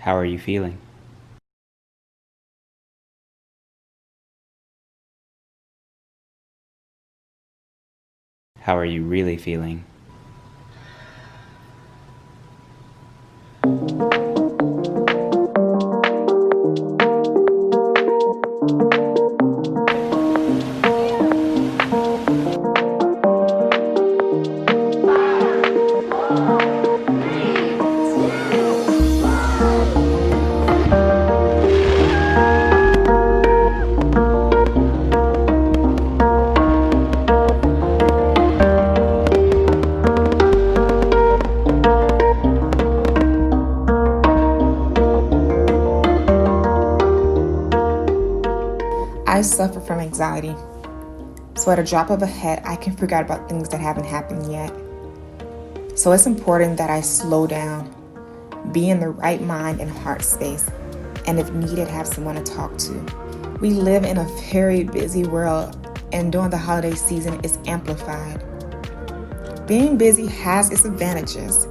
How are you feeling? How are you really feeling? I suffer from anxiety, so at a drop of a hat, I can forget about things that haven't happened yet. So it's important that I slow down, be in the right mind and heart space, and if needed, have someone to talk to. We live in a very busy world, and during the holiday season, it's amplified. Being busy has its advantages,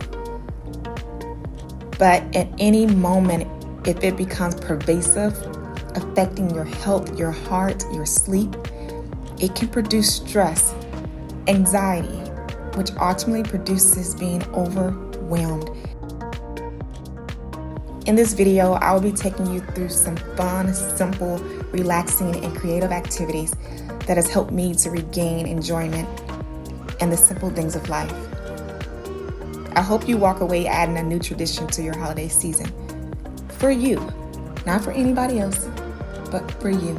but at any moment, if it becomes pervasive, affecting your health, your heart, your sleep, it can produce stress, anxiety, which ultimately produces being overwhelmed. In this video, I will be taking you through some fun, simple, relaxing, and creative activities that has helped me to regain enjoyment and the simple things of life. I hope you walk away adding a new tradition to your holiday season. For you, not for anybody else, but for you.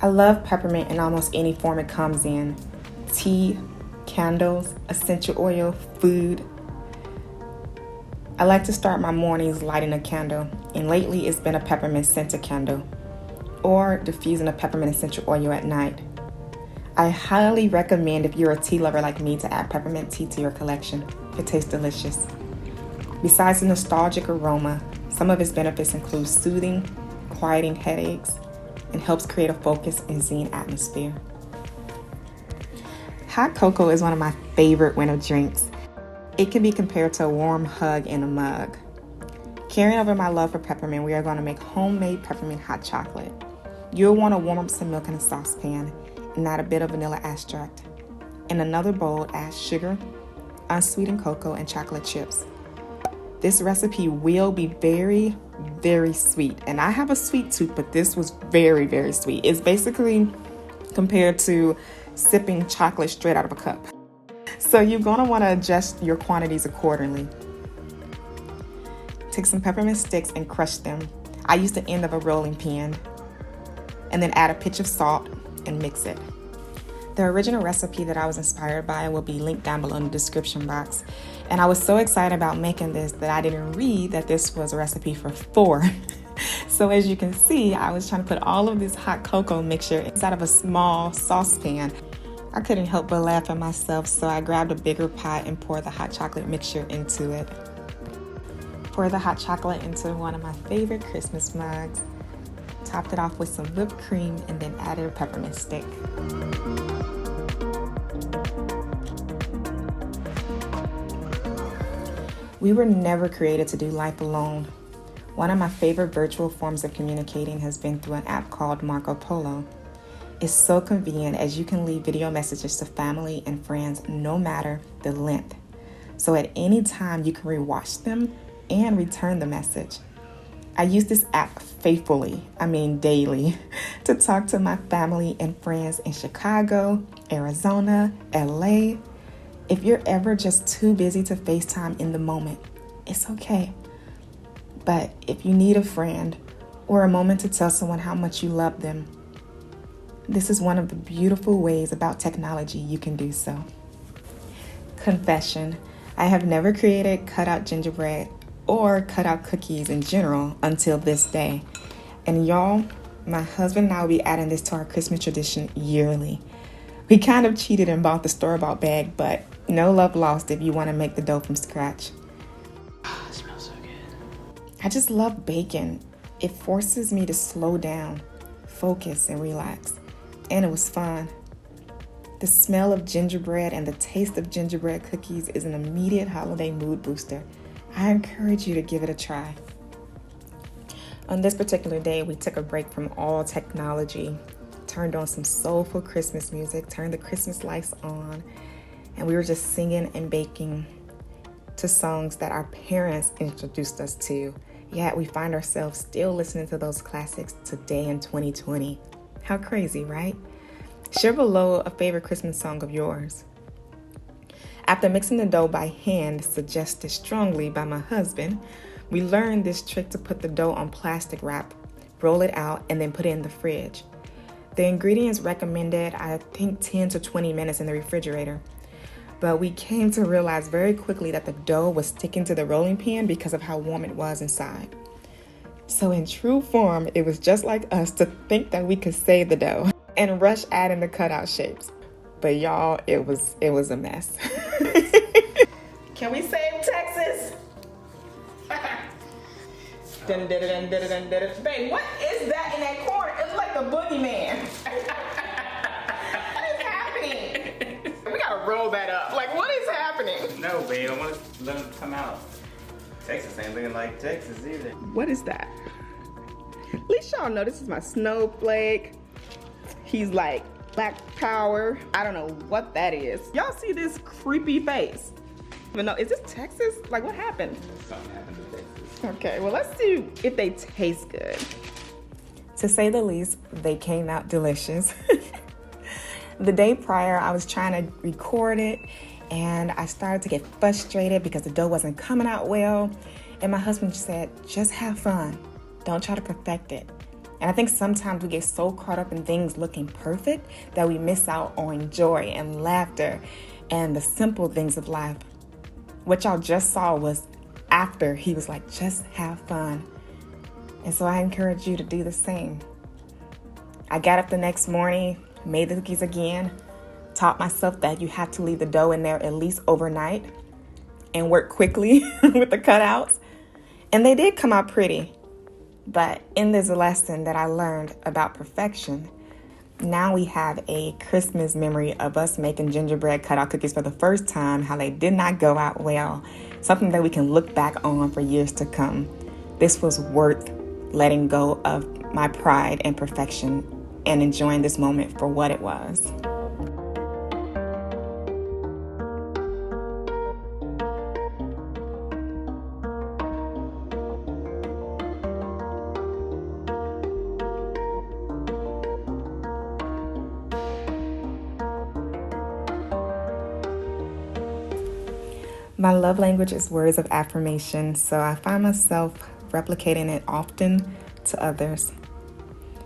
I love peppermint in almost any form it comes in. Tea, candles, essential oil, food. I like to start my mornings lighting a candle, and lately it's been a peppermint scented candle, or diffusing a peppermint essential oil at night. I highly recommend, if you're a tea lover like me, to add peppermint tea to your collection. It tastes delicious. Besides the nostalgic aroma, some of its benefits include soothing, quieting headaches, and helps create a focused and zen atmosphere. Hot cocoa is one of my favorite winter drinks. It can be compared to a warm hug in a mug. Carrying over my love for peppermint, we are going to make homemade peppermint hot chocolate. You'll want to warm up some milk in a saucepan and add a bit of vanilla extract. In another bowl, add sugar, unsweetened cocoa, and chocolate chips. This recipe will be very, very sweet. And I have a sweet tooth, but this was very, very sweet. It's basically compared to sipping chocolate straight out of a cup. So you're going to want to adjust your quantities accordingly. Take some peppermint sticks and crush them. I use the end of a rolling pin. And then add a pinch of salt and mix it. The original recipe that I was inspired by will be linked down below in the description box. And I was so excited about making this that I didn't read that this was a recipe for 4. So as you can see, I was trying to put all of this hot cocoa mixture inside of a small saucepan. I couldn't help but laugh at myself, so I grabbed a bigger pot and poured the hot chocolate mixture into it. Pour the hot chocolate into one of my favorite Christmas mugs. Topped it off with some whipped cream and then added a peppermint stick. We were never created to do life alone. One of my favorite virtual forms of communicating has been through an app called Marco Polo. It's so convenient as you can leave video messages to family and friends no matter the length. So at any time you can rewatch them and return the message. I use this app faithfully, daily, to talk to my family and friends in Chicago, Arizona, LA. If you're ever just too busy to FaceTime in the moment, it's okay. But if you need a friend or a moment to tell someone how much you love them, this is one of the beautiful ways about technology you can do so. Confession: I have never created cutout gingerbread or cut out cookies in general until this day. And y'all, my husband and I will be adding this to our Christmas tradition yearly. We kind of cheated and bought the store-bought bag, but no love lost if you want to make the dough from scratch. It smells so good. I just love baking. It forces me to slow down, focus, and relax. And it was fun. The smell of gingerbread and the taste of gingerbread cookies is an immediate holiday mood booster. I encourage you to give it a try. On this particular day, we took a break from all technology, turned on some soulful Christmas music, turned the Christmas lights on, and we were just singing and baking to songs that our parents introduced us to. Yet we find ourselves still listening to those classics today in 2020. How crazy, right? Share below a favorite Christmas song of yours. After mixing the dough by hand, suggested strongly by my husband, we learned this trick to put the dough on plastic wrap, roll it out, and then put it in the fridge. The ingredients recommended, I think, 10 to 20 minutes in the refrigerator. But we came to realize very quickly that the dough was sticking to the rolling pin because of how warm it was inside. So in true form, it was just like us to think that we could save the dough and rush adding the cutout shapes. But y'all, it was a mess. Can we save Texas? Babe, what is that in that corner? It's like the boogeyman. What is happening? We gotta roll that up. Like, what is happening? No, babe, I want to let them come out. Texas ain't looking like Texas either. What is that? At least y'all know this is my snowflake. He's like black power. I don't know what that is. Y'all see this creepy face? But no, is this Texas? Like, what happened? Something happened to Texas. Okay, well, let's see if they taste good. To say the least, they came out delicious. The day prior, I was trying to record it, and I started to get frustrated because the dough wasn't coming out well. And my husband said, just have fun. Don't try to perfect it. And I think sometimes we get so caught up in things looking perfect that we miss out on joy and laughter and the simple things of life. What y'all just saw was after he was like, just have fun. And so I encourage you to do the same. I got up the next morning, made the cookies again, taught myself that you have to leave the dough in there at least overnight and work quickly with the cutouts. And they did come out pretty. But in this lesson that I learned about perfection, now we have a Christmas memory of us making gingerbread cutout cookies for the first time, how they did not go out well, something that we can look back on for years to come. This was worth letting go of my pride and perfection and enjoying this moment for what it was. My love language is words of affirmation, so I find myself replicating it often to others.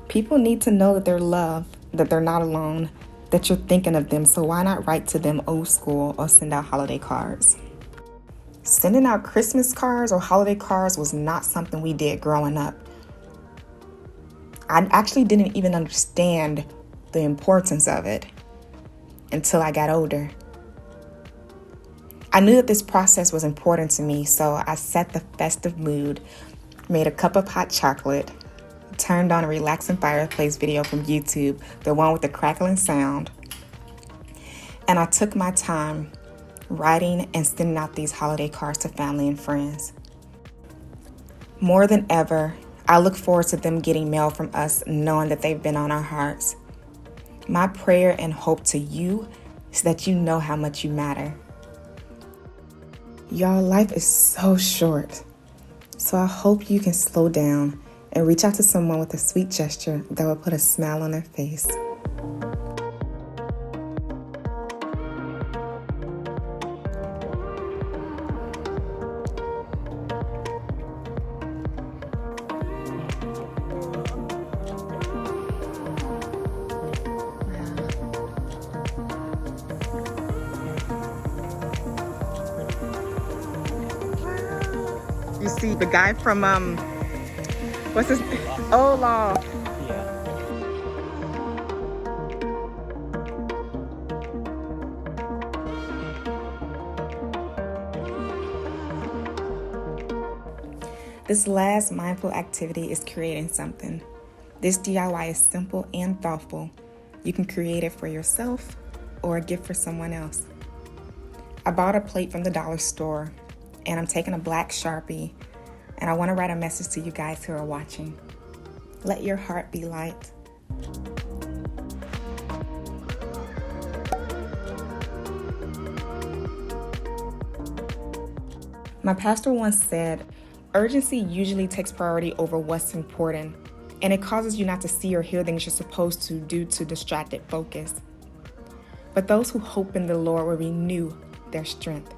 People need to know that they're loved, that they're not alone, that you're thinking of them, so why not write to them old school or send out holiday cards? Sending out Christmas cards or holiday cards was not something we did growing up. I actually didn't even understand the importance of it until I got older. I knew that this process was important to me, so I set the festive mood, made a cup of hot chocolate, turned on a relaxing fireplace video from YouTube, the one with the crackling sound, and I took my time writing and sending out these holiday cards to family and friends. More than ever, I look forward to them getting mail from us, knowing that they've been on our hearts. My prayer and hope to you is that you know how much you matter. Y'all, life is so short, so I hope you can slow down and reach out to someone with a sweet gesture that will put a smile on their face. You see the guy from, what's his, Olaf. Yeah. This last mindful activity is creating something. This DIY is simple and thoughtful. You can create it for yourself or a gift for someone else. I bought a plate from the dollar store, and I'm taking a black Sharpie, and I want to write a message to you guys who are watching. Let your heart be light. My pastor once said, urgency usually takes priority over what's important, and it causes you not to see or hear things you're supposed to due to distracted focus. But those who hope in the Lord will renew their strength.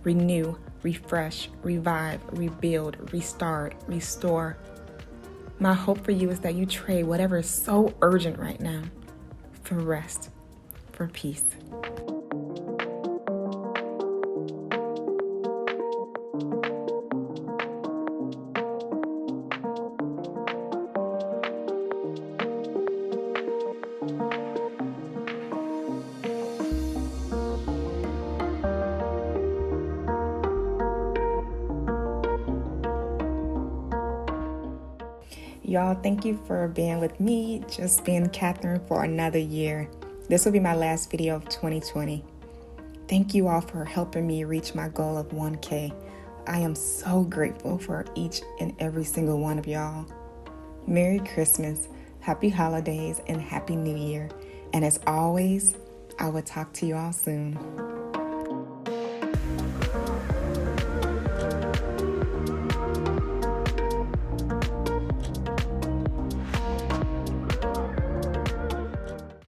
Renew, refresh, revive, rebuild, restart, restore. My hope for you is that you trade whatever is so urgent right now for rest, for peace. Y'all, thank you for being with me, just being Katherine, for another year. This will be my last video of 2020. Thank you all for helping me reach my goal of 1K. I am so grateful for each and every single one of y'all. Merry Christmas, Happy Holidays, and Happy New Year. And as always, I will talk to you all soon.